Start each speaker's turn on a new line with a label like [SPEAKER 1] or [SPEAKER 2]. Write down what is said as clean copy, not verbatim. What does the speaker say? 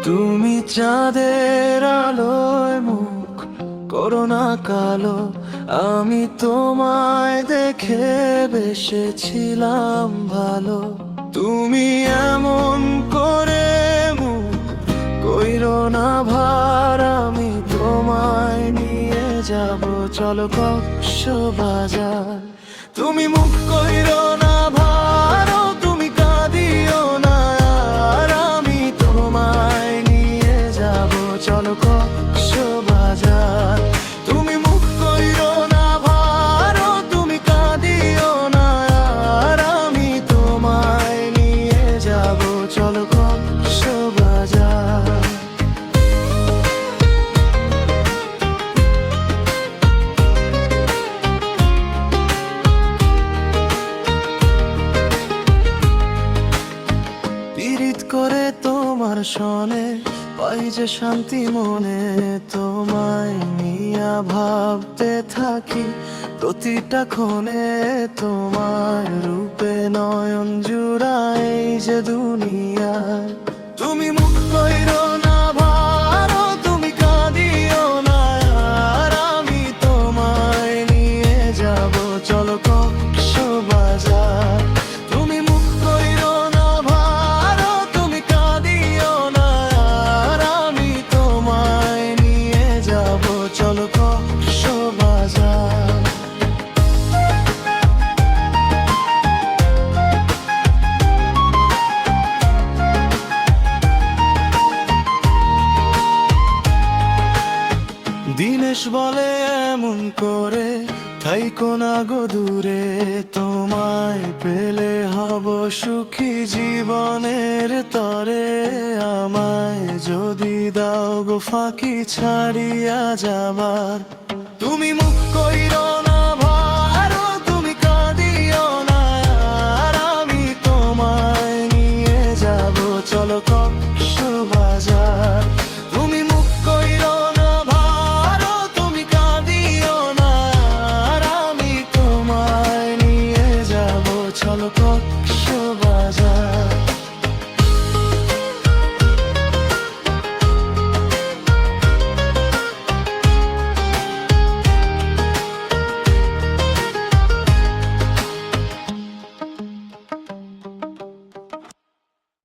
[SPEAKER 1] তুমি চাঁদের আলোয় মুখ করো না কালো, আমি তোমায় দেখে বেসেছিলাম ভালো। তুমি এমন করে মুখ কইরো না ভার, আমি তোমায় নিয়ে যাব চলো কক্সবাজার। তুমি মুখ কইরো না ভার, তুমি কাঁদিও না আর, আমি তোমায় নিয়ে যাব চলো কক্সবাজার। তুমি মুখ কইরো না ভার, তুমি কাঁদিও না আর, আমি তোমায় নিয়ে যাব চলো কক্সবাজার। পীড়িত করে তোমার সনে পাই যে শান্তি মনে, তোমায় নিয়া ভাবতে থাকি প্রতিটা ক্ষণে, তোমার রূপে নয়ন জুড়াই যে দুনিয়ায়। তুমি মুখ কইরো না ভার, তুমি কাঁদিও না আর, আমি তোমায় নিয়ে যাব চলো কক্সবাজার। তুমি মুখ কইরো না ভার, তুমি কাঁদিও না আর, আমি তোমায় নিয়ে যাব চলো কক্সবাজার। দিনেশ বলে এমন করে থাইকো না গো দূরে, তোমায় পেলে হব সুখী জীবনের তরে, আমায় যদি দাও গো ফাঁকি ছাড়িয়া যাবার। তুমি মুখ কইরো